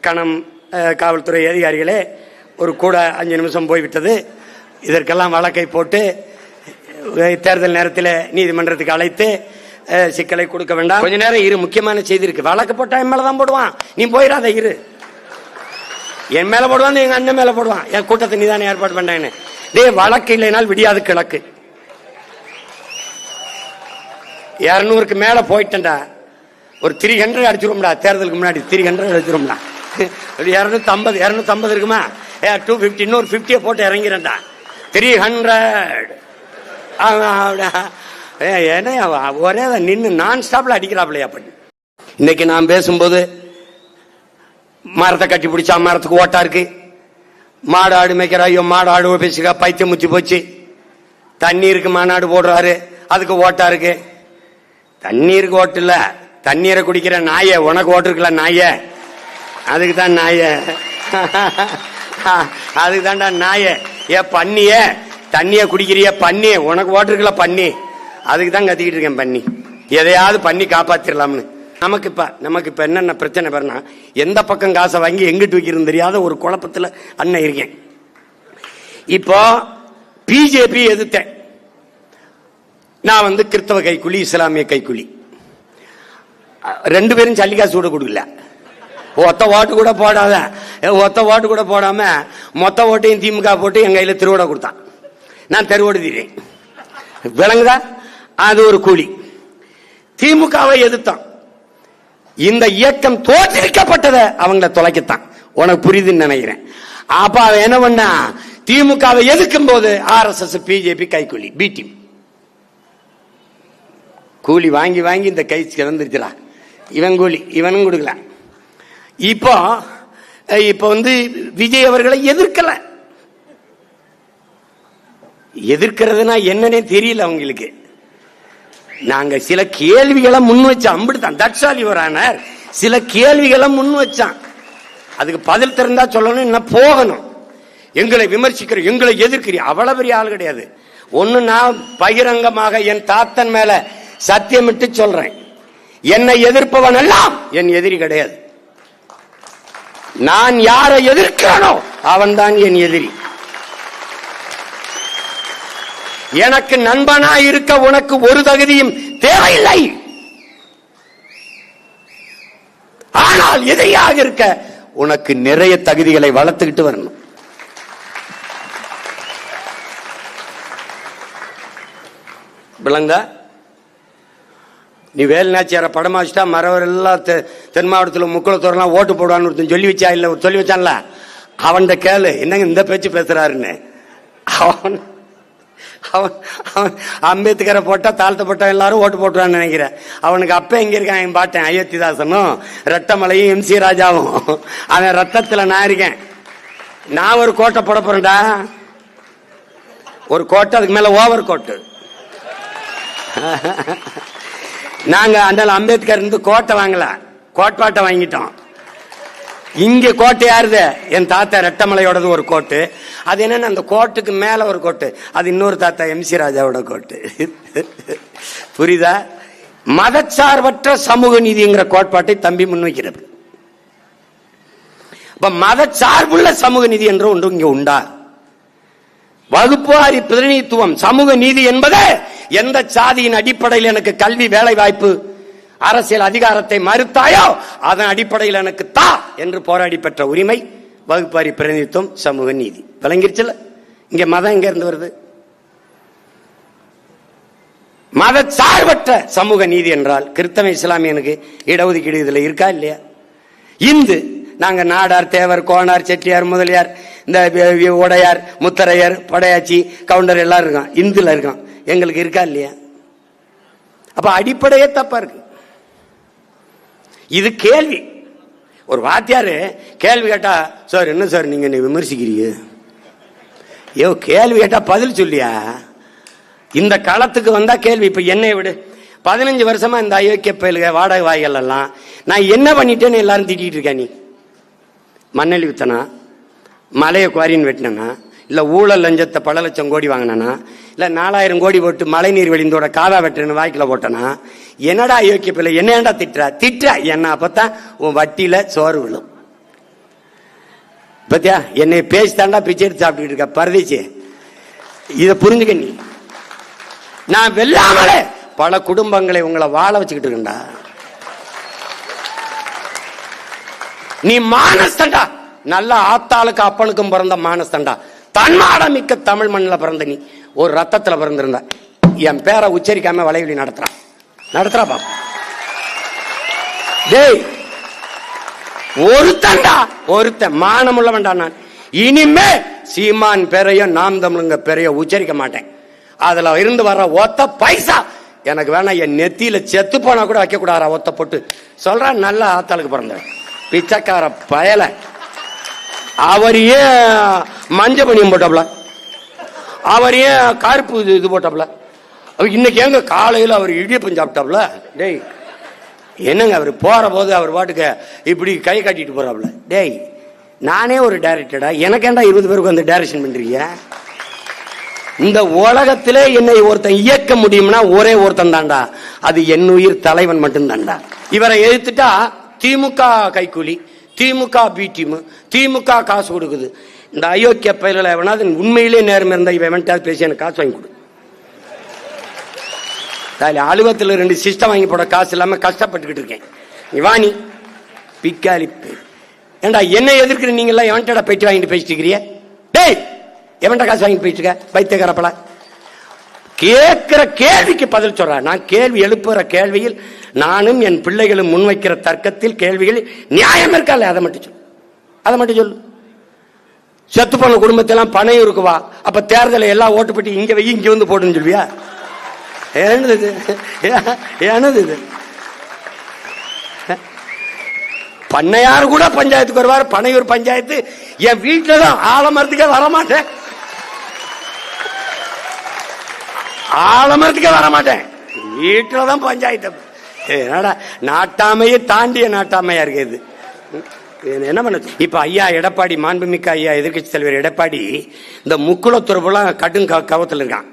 கணம் காவல்துறை அதிகாரிகளே, ஒரு கூட 5 நிமிஷம் போய்விட்டது. இதற்கெல்லாம் வழக்கை போட்டு தேர்தல் நேரத்தில் நீதிமன்றத்துக்கு அழைத்து சிக்கலை கொடுக்க வேண்டாம். கொஞ்ச நேரம் இரு, முக்கியமான செய்தி இருக்கு. வழக்கு போட்டா என் மேலதான் போடுவான், நீ போயிடாத இரு. என் மேல போடுவான், எங்க அண்ணன் மேல போடுவான். என் கூட்டத்தை நீ தானே ஏற்பாடு பண்ணேன்னு. வழக்கு இல்லைனால் விடியாது கிழக்கு. 200க்கு மேல போயிட்டா ஒரு 300 அடிச்சிரும்டா. தேர்தலுக்கு முன்னாடி 300 அடிச்சிரும்டா. 250 இருக்குமா? 250 இன்னொரு 50 போட்டு இறங்கிறேன்டா. 300 என்ன ஒரே நின்று நான் ஸ்டாப்ல அடிக்கிறாப்லையா பண்ணி. இன்னைக்கு நான் பேசும்போது மரத்தை கட்டி பிடிச்சா மரத்துக்கு ஓட்டா இருக்கு. மாடு ஆடு மேய்க்கிற, ஐயோ மாடு ஆடு பேசுக, பைத்தியம் முத்தி போச்சு. தண்ணீருக்கு மாநாடு போடுறாரு, அதுக்கு ஓட்டா இருக்கு. தண்ணீருக்கு ஓட்டு இல்ல, தண்ணீரை குடிக்கிற நாய, உனக்கு ஓட்டு இருக்குல்ல நாய, அதுக்கு தான் நாய, அதுக்கு தான்டா நாய. ஏ பண்ணிய, தண்ணிய குடிக்கிறிய பண்ணி, உனக்கு ஓட்டு இருக்குல்ல பண்ணி, அதுக்கு தான் கத்திக்கிட்டு இருக்கேன் பண்ணி. எதையாவது பண்ணி காப்பாத்திரலாம்னு. நமக்கு இப்ப என்னென்ன பிரச்சனை பாருன்னா, எந்த பக்கம் காசை வாங்கி எங்கிட்டு வைக்கிறது தெரியாத ஒரு குழப்பத்தில் அண்ணன் இருக்கேன். இப்போ பிஜேபி எதிர்த்தேன் நான். கிறிஸ்தவ கைக்கூலி, இஸ்லாமிய கைக்கூலி, 2 பேரும் சல்லிக்காசு கூட கொடுக்கல. ஒத்த ஓட்டு கூட போடாத, ஒத்த ஓட்டு கூட போடாம மொத்த ஓட்டையும் திமுக போட்டு என் கையில திருவோட கொடுத்தான். நான் தெருவோடு தீரேன், விளங்குதா? அது ஒரு கூலி. திமுகவை எதிர்த்தான். இந்த இயக்கம் தோற்றுவிக்கப்பட்டதை அவங்கள தொலைக்கத்தான். உனக்கு புரியுதுன்னு நினைக்கிறேன். அப்ப அவன் என்ன பண்ணா, திமுகவை எதிர்க்கும் போது RSS பிஜேபி கைக்கூலி, பி டீம் கூலி வாங்கி வாங்கி இந்த கை கிடந்துருச்சுடா. இவன் கூலி, இவனும் கொடுக்கல. இப்போ விஜய் அவர்களை எதிர்க்கல. எதிர்க்கிறதுனா என்னன்னே தெரியல அவங்களுக்கு. நாங்க சில கேள்விகளை முன் வச்சோம், அம்பிடுதான். தட்சாலி வரானார் சில கேள்விகளை முன் வச்சான். அதுக்கு பதில் திறந்தா சொல்லணும், என்ன போகணும். எங்களை விமர்சிக்கிற, எங்களை எதிர்க்கிற அவ்வளவு பெரிய ஆள் கிடையாது. ஒண்ணு, நான் பகிரங்கமாக என் தாத்தன் மேல சத்தியமிட்டு சொல்றேன், என்னை எதிர்ப்பவன் எல்லாம் என் எதிரி கிடையாது. நான் யாரை எதிர்க்கிறனோ அவன் தான் என் எதிரி. எனக்கு நண்பனா இருக்க உனக்கு ஒரு தகுதியும் தேவையில்லை. ஆனால் எதிரியாக இருக்க உனக்கு நிறைய தகுதிகளை வளர்த்துக்கிட்டு வரணும். விளங்கா? நீ வேலுநாச்சியார படமா வச்சுட்டா மறவர் எல்லாம் தென் மாவட்டத்தில் முக்குளத்தோரெல்லாம் ஓட்டு போடுவான்னு ஒருத்தன் சொல்லி வச்சா இல்ல, சொல்லி வச்சான்ல, அவன் கேளு என்னங்க இந்த பேச்சு பேசுறாருன்னு. அவன் அம்பேத்கரை போட்டா தாழ்த்தப்பட்ட எல்லாரும் ஓட்டு போட்டுவான்னு நினைக்கிறேன். அவனுக்கு அப்ப எங்க இருக்கான் என் பாட்டேன் அயோத்திதாசனும் ரத்தமலையும் MC ராஜாவும். அவன் ரத்தத்துல நான் இருக்கேன். நான் ஒரு கோட்டை போட போறேன்டா, ஒரு கோட்டை, அதுக்கு மேல ஓவர் கோட்டு. நாங்க அந்த அம்பேத்கர் இருந்து கோட்டை வாங்கல, கோட்பாட்டை வாங்கிட்டோம். இங்க கோட்டை யாருது? என் தாத்தா ரெட்டமலையோடது ஒரு கோட்டு. அது என்னன்னா அந்த கோட்டுக்கு மேல ஒரு கோட்டு, அது இன்னொரு தாத்தா MC ராஜாவோட கோட்டு. புரியுதா? மதச்சார்பற்ற சமூக நீதிங்கிற கோட்பாட்டை தம்பி முன்வைக்கிறது. இப்ப மதச்சார்புள்ள சமூக நீதி என்ற ஒன்று இங்க உண்டா? வகுப்புவாரி பிரதிநிதித்துவம் சமூக நீதி என்பது எந்த சாதியின் அடிப்படையில் எனக்கு கல்வி, வேலை வாய்ப்பு, அரசியல் அதிகாரத்தை மறுத்தாயோ அதன் அடிப்படையில் எனக்கு தா என்று போராடி பெற்ற உரிமை வகுப்பாரி பிரதிநிதித்துவம் சமூக நீதி. விளங்கிருச்சுல? இங்க மதம் எங்க இருந்து வருது? மத சார்பற்ற சமூக நீதி என்றால் கிறிஸ்தவ இஸ்லாமியனுக்கு இடஒதுக்கீடு இதுல இருக்கா இல்லையா? இந்து நாங்க நாடார், தேவர், கோனார், செட்டியார், முதலியார், இந்த உடையார், முத்தரையர், படையாச்சி, கவுண்டர் எல்லாம் இருக்கான், இந்துல இருக்கான். எங்களுக்கு இருக்கா இல்லையா? அப்ப அடிப்படையே தப்பா இருக்கு. இது கேள்வி. ஒரு வாத்தியாரு கேள்வி கேட்டா, சார் என்ன சார் நீங்க விமர்சிக்கிறீங்க? ஐயோ கேள்வி கேட்டா பதில் சொல்லியா? இந்த களத்துக்கு வந்தா கேள்வி. இப்ப என்னை விடு, 15 வருஷமா இந்த அயோக்கிய பயலுக வாடகை வாய்கள் எல்லாம் நான் என்ன பண்ணிட்டேன்னு எல்லாரும் திட்டிட்டு இருக்கேன். நீ மண்ணெளி வித்தனா, மலையை குவாரின்னு வெட்டினா, இல்ல ஊழல் லஞ்சத்தை பல லட்சம் கோடி வாங்கினா, இல்ல 4000 கோடி போட்டு மழை நீர் வழிந்தோட காதா வெட்டுன்னு வாய்க்கில போட்டனா, என்னடா யோக்கிய பிள்ளை என்னடா திட்டுற என்ன? அப்பதான் உன் வட்டியில சோறு விழும். பத்தியா என்னை பேசித்தாண்டா பிச்சை எடுத்து சாப்பிட்டு இருக்க பரதேசி. இத புரிஞ்சுக்க நீ. நான் வெல்லாமலே பல குடும்பங்களை உங்களை வாழ வச்சுக்கிட்டு இருக்கா. நீ மானஸ்தண்டா, நல்ல ஆத்தாளுக்கு அப்பனுக்கும் பிறந்த மானஸ்தண்டா, தன்மாடமிக்க தமிழ் மண்ணில் பிறந்த நீ ஒரு ரத்தத்துல பிறந்திருந்த என் பேரை உச்சரிக்காம வலைவலி நடத்துறா பாப்பா. டேய் ஒருத்தன் மானமுள்ள வேண்டாம். நான் இனிமே சீமான் பேரையோ நாம் தமிழுங்க பேரையோ உச்சரிக்க மாட்டேன். அதுல இருந்து வர்ற ஒத்த பைசா எனக்கு வேணா. என் நெத்தியில செத்து போனா கூட வைக்க கூடாதா ஒத்த போட்டு சொல்றான். நல்ல ஆத்தாளுக்கு பிறந்த பிச்சைக்கார பயல. அவர் ஏன் மஞ்ச பணியம் போட்டாப்ல, அவர் ஏன் கருப்பு இது போட்டாப்ல, இன்னைக்கு எங்க காலையில் அவர் இடியப்பம் சாப்பிட்டாப்ல. டேய் என்னங்க அவர் போற போது அவர் பாட்டுக்கு இப்படி கை காட்டிட்டு போறாப்ல. டேய் நானே ஒரு டைரக்டரா, எனக்கு ஏன்டா 20 பேருக்கு வந்து டைரக்ஷன் பண்றீங்க? இந்த உலகத்திலே என்னை ஒருத்தன் இயக்க முடியும்னா ஒரே ஒருத்தன் தான்டா, அது என் உயிர் தலைவன் மட்டும் தான்டா. இவரை எதிர்த்துட்டா திமுக கைக்கூலி, திமுக பி டீம், திமுக காசு கொடுக்குது. இந்த அயோக்கிய பயில எவனாவது உண்மையிலே நேரம் இருந்தா இவன் பேசி எனக்கு காசு வாங்கி கொடு. அலுவலகத்தில் 2 சிஸ்டம் வாங்கி போட காசு இல்லாம கஷ்டப்பட்டுக்கிட்டு இருக்கேன். வாணி பிக்காலி ஏண்டா என்ன எதிர்க்கிற நீங்க எல்லாம் எவன்டா போயிட்டு வாங்கிட்டு பேசிட்டு இருக்கிறீங்க? டேய் எவன்டா காசு வாங்கிட்டு போயிட்டு இருக்க பைத்தியக்காரப்பல? கேட்கிற கேள்விக்கு பதில் சொல்ற. நான் கேள்வி எழுப்புற கேள்வியில் நானும் என் பிள்ளைகளும் முன்வைக்கிற தர்க்கத்தில் கேள்விகளில் நியாயம் இருக்கா? அதை மட்டும் சொல்லு. செத்து போன குடும்பத்தெல்லாம் பணம் இருக்குவா, அப்ப தேர்தலை எல்லாம் ஓட்டு போட்டு இங்க வை இங்க வந்து போடுன்னு சொல்வியா? என்னது இது? பண்ணையார் கூட பஞ்சாயத்துக்கு வருவார். பனையூர் பஞ்சாயத்து என் வீட்டுல தான். ஆலமரத்துக்கே வரமாட்டேன், வீட்டுலதான் பஞ்சாயத்து. நாட்டாமையை தாண்டிய நாட்டாமையா இருக்குது. என்ன பண்ண இப்ப ஐயா எடப்பாடி, மாண்புமிக்க ஐயா எதிர்கட்சி தலைவர் எடப்பாடி இந்த முக்குளத்துறவுலாம் கடும் கவத்துல இருக்கான்.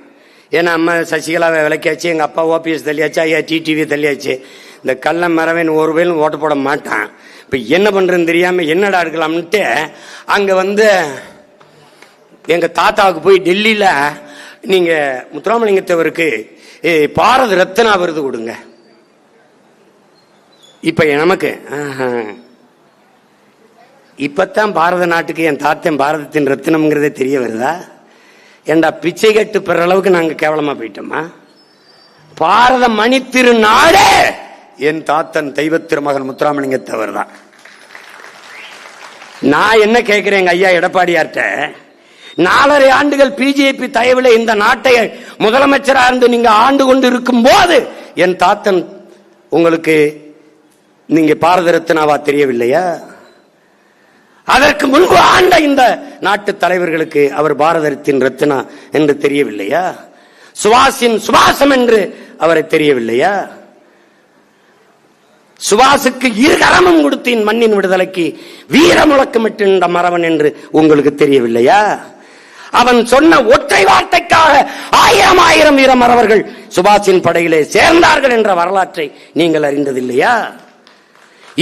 ஏன்னா அம்மா சசிகலாவை விளக்கியாச்சு, எங்க அப்பா ஓபிஎஸ் தள்ளியாச்சு, ஐயா டிடிவி தள்ளியாச்சு. இந்த கள்ள மரவன் ஒரு வேலும் ஓட்டு போட மாட்டான். இப்ப என்ன பண்றதுன்னு தெரியாம என்னடா எடுக்கலாம்னுட்டு அங்க வந்து எங்க தாத்தாவுக்கு போய் டெல்லியில நீங்க முத்துராமலிங்கத்தவருக்கு பாரத ரத்னா விருது கொடுங்க. இப்ப நமக்கு இப்பத்தான் பாரத நாட்டுக்கு என் தாத்தன் பாரதத்தின் ரத்தினம்ங்கிறதே தெரிய வருதா? ஏண்டா பிச்சை கட்டு பெற அளவுக்கு நாங்க கேவலமா போயிட்டோமா? பாரத மணி திருநாடே என் தாத்தன் தெய்வ திருமகன் முத்துராமலிங்கத்தவர் தான். நான் என்ன கேட்கிறேன் எங்க ஐயா எடப்பாடியார்ட்ட, 4.5 ஆண்டுகள் பிஜேபி தயவுல இந்த நாட்டை முதலமைச்சரா இருந்து நீங்க ஆண்டு கொண்டு இருக்கும் போது என் தாத்தன் உங்களுக்கு நீங்க பாரத ரத்னாவா தெரியவில்லையா? அதற்கு முன்பு ஆண்ட இந்த நாட்டு தலைவர்களுக்கு அவர் பாரதத்தின் ரத்னா என்று தெரியவில்லையா? சுபாஷின் சுபாஷம் என்று அவரை தெரியவில்லையா? சுபாஷுக்கு 2 கரமும் கொடுத்தேன் மண்ணின் விடுதலைக்கு வீர முழக்கமிட்ட மறவன் என்று உங்களுக்கு தெரியவில்லையா? அவன் சொன்ன ஒற்றை வார்த்தைக்காக 1000 வீர மறவர்கள் சுபாஷின் படையிலே சேர்ந்தார்கள் என்ற வரலாற்றை நீங்கள் அறிந்ததில்லையா?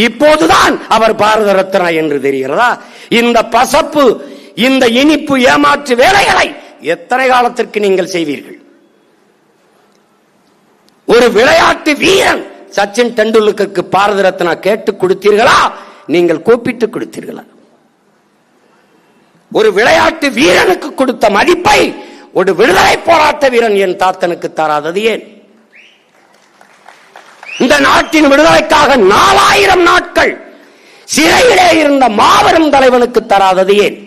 இப்போதுதான் அவர் பாரத ரத்னா என்று தெரிகிறதா? இந்த பசப்பு, இந்த இனிப்பு ஏமாற்று வேலைகளை எத்தனை காலத்திற்கு நீங்கள் செய்வீர்கள்? ஒரு விளையாட்டு வீரன் சச்சின் டெண்டுல்கருக்கு பாரத ரத்னா கேட்டு கொடுத்தீர்களா? நீங்கள் கூப்பிட்டு கொடுத்தீர்களா? ஒரு விளையாட்டு வீரனுக்கு கொடுத்த மதிப்பை ஒரு விடுதலை போராட்ட வீரன் என் தாத்தனுக்கு தராதது ஏன்? இந்த நாட்டின் விடுதலைக்காக 4000 நாட்கள் சிறையிலே இருந்த மாபெரும் தலைவனுக்கு தராதது ஏன்?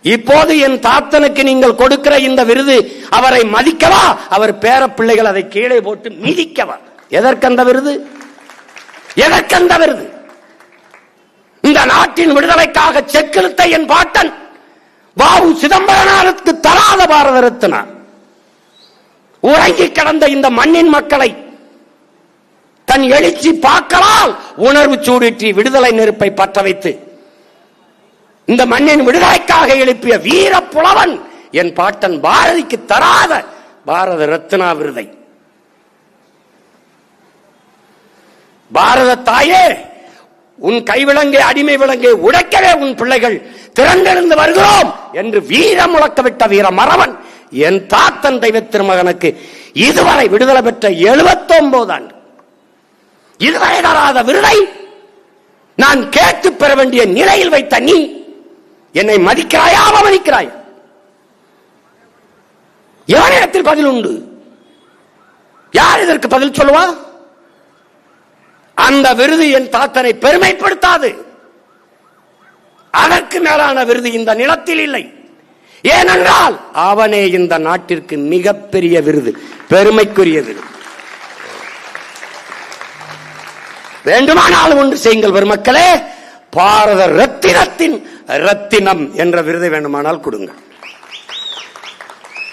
இப்போது என் தாத்தனுக்கு நீங்கள் கொடுக்கிற இந்த விருது அவரை மதிக்கவா, அவர் பேர பிள்ளைகள் அதை கீழே போட்டு மிதிக்கவா? எதற்கந்த விருது? எதற்கந்த விருது? இந்த நாட்டின் விடுதலைக்காக செக்கிழுத்த என் பாட்டன் வாவு சிதம்பரனாருக்கு தராத பாரத ரத்னா, உறங்கி கிடந்த இந்த மண்ணின் மக்களை தன் எழுச்சி பார்க்கலால் உணர்வு சூடிற்றி விடுதலை நெருப்பை பற்ற வைத்து இந்த மண்ணின் விடுதலைக்காக எழுப்பிய வீர புலவன் என் பாட்டன் பாரதிக்கு தராத பாரத ரத்னா விருதை. பாரத தாயே, உன் கைவிலங்கை அடிமை விலங்கை உடைக்கவே உன் பிள்ளைகள் திரண்டிருந்து வருகிறோம் என்று வீர முழக்கவிட்ட வீர மறவன் என் தாத்தன் தெய்வ திருமகனுக்கு இதுவரை விடுதலை பெற்ற 79 ஆண்டு இதுவரை தராத விருதை நான் கேட்டு பெற வேண்டிய நிலையில் வைத்த நீ என்னை மதிக்கிறாயா அவமதிக்கிறாய்? எவனிடத்தில் பதில் உண்டு? யார் இதற்கு பதில் சொல்லுவா? அந்த விருது என் தாத்தனை பெருமைப்படுத்தாது. அதற்கு மேலான விருது இந்த நிலத்தில் இல்லை. ஏனென்றால் அவனே இந்த நாட்டிற்கு மிகப்பெரிய விருது, பெருமைக்குரிய விருது. வேண்டுமானால் ஒன்று செய்யுங்கள் பெருமக்களே, பாரத ரத்தினத்தின் ரத்தினம் என்ற விருதை வேண்டுமானால் கொடுங்கள்.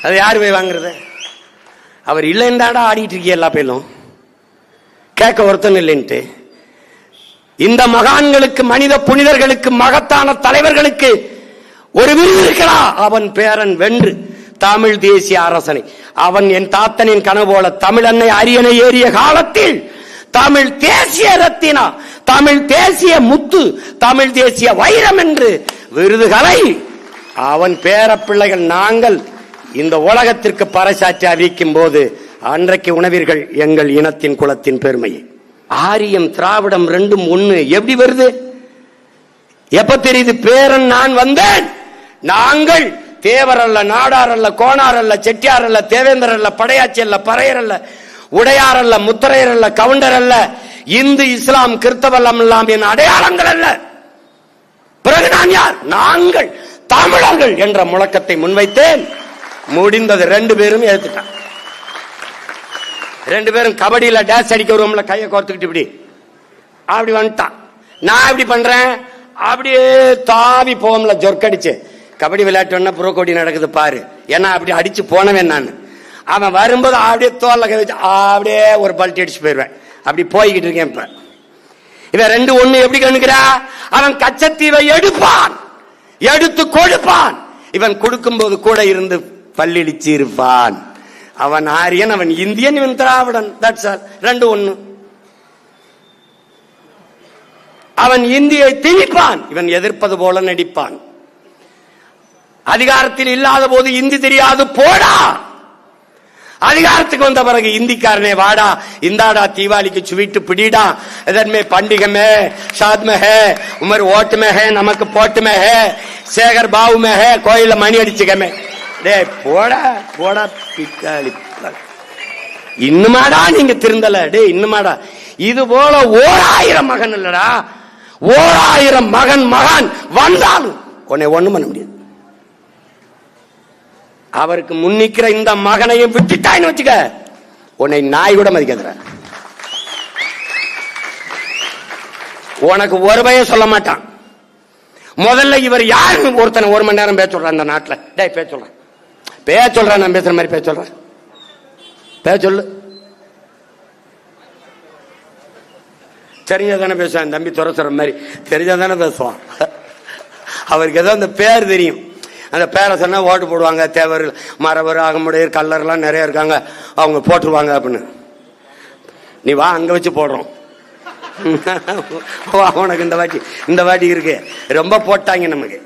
அது யாரு போய் வாங்குறது? அவர் இல்லைன்றாடா ஆடிட்டு இருக்கிய எல்லா பேரும் கேட்க ஒருத்தன் இல்லைன்ட்டு. இந்த மகான்களுக்கு, மனித புனிதர்களுக்கு, மகத்தான தலைவர்களுக்கு ஒரு விருது இருக்கிறா. அவன் பேரன் வென்று தமிழ் தேசிய அரசனை, அவன் என் தாத்தனின் கனவோல தமிழன்னை அரியணை ஏறிய காலத்தில் தமிழ் தேசிய ரத்தினா, தமிழ் தேசிய முத்து, தமிழ் தேசிய வைரம் என்று விருதுகளை அவன் பேர பிள்ளைகள் நாங்கள் இந்த உலகத்திற்கு பறைசாற்றி அறிவிக்கும் போது அன்றைக்கு உணவீர்கள் எங்கள் இனத்தின் குலத்தின் பெருமையை. ஆரியம் திராவிடம் ரெண்டும் ஒண்ணு எப்படி வருது? எப்ப தெரியுது? பேரன் நான் வந்தேன். நாங்கள் தேவர் அல்ல, நாடார் அல்ல, கோணார் அல்ல, செட்டியார் அல்ல, தேவேந்தர் அல்ல, படையாச்சி அல்ல, பறையர் அல்ல, உடையார் அல்ல, முத்தரையர் அல்ல, கவுண்டர் அல்ல, இந்து இஸ்லாம் கிறிஸ்தவம் எல்லாம் என் அடையாளங்கள் அல்ல. பிறகு நான் யார்? நாங்கள் தமிழர்கள் என்ற முழக்கத்தை முன்வைத்தேன். முடிந்தது. 2 பேரும் ஏத்துட்டான். 2 பேரும் கபடியில டேஸ் அடிக்க வருவோம்ல, கையை கோர்த்துக்கிட்டு இப்படி அப்படி வந்துட்டான். நான் எப்படி பண்றேன்? அப்படியே தாவி போவோம்ல ஜொர்க்கடிச்சு. கபடி விளையாட்டு புரோ கோடி நடக்குது பாரு, ஏன்னா அப்படி அடிச்சு போனவன் நான். அவன் வரும்போது அப்படியே தோல்ல கை வச்சு அப்படியே ஒரு பல்ட்டி அடிச்சு போயிடுவேன். அப்படி போய்கிட்டு இருக்கேன். இப்ப இவன் 2 ஒண்ணு எப்படி கணுக்கிறா? அவன் கச்சத்தீவை எடுப்பான், எடுத்து கொடுப்பான். இவன் கொடுக்கும் போது கூட இருந்து பல்லிடிச்சு இருப்பான். அவன் ஆரியன், அவன் இந்தியன், இவன் திராவிடன். That's all. 2 ஒண்ணு. அவன் இந்தியை திணிப்பான், இவன் எதிர்ப்பது போல நடிப்பான். அதிகாரத்தில் இல்லாத போது இந்தி தெரியாது போடா, அதிகாரத்துக்கு வந்த பிறகு இந்திக்காரனே வாடா, இந்தாடா தீபாவளிக்கு ஸ்வீட்டு பிடிடா, இதன்மே பண்டிகை மே, ஷாத் மே ஹே, உமர் ஓட்டு மே ஹே, நமக்கு போட்டு மே ஹே, சேகர் பாவு மே ஹே, கோயில மணி அடிச்சுக்கமே. டே போடா போடா பிக்காளி. இன்னுமாடா நீங்க திருந்தல? டே இன்னுமாடா? இது போல 1000 மகன் இல்லடா, 1000 மகன் வந்தாலும் உன்னை ஒண்ணும் பண்ண முடியாது. அவருக்கு முன்னிக்கிற இந்த மகனையும் விட்டுட்டான்னு வச்சுக்க, உன்னை நாய் கூட மதிக்காத. உனக்கு ஒரு பயம் சொல்ல மாட்டான். முதல்ல இவர் யாருன்னு ஒருத்தனை 1 மணி நேரம் பேச சொல்றான் இந்த நாட்டுல. டே பேச சொல்றேன், பேச சொல்றேன், நான் பேசுற மாதிரி பேச சொல்றேன், பேச சொல்லு. தெரிஞ்சதானே பேசுவான் தம்பி, துறை மாதிரி தெரிஞ்சதானே பேசுவான். அவருக்கு ஏதோ அந்த பேர் தெரியும், அந்த பேரை சொன்னா ஓட்டு போடுவாங்க. தேவர், மரவர், அகமுடையர், கல்லர்லாம் நிறைய இருக்காங்க, அவங்க போட்டுருவாங்க அப்படின்னு. நீ வா, அங்க வச்சு போடுறோம். உனக்கு இந்த வாட்டி இருக்கு, ரொம்ப போட்டாங்க நமக்கு.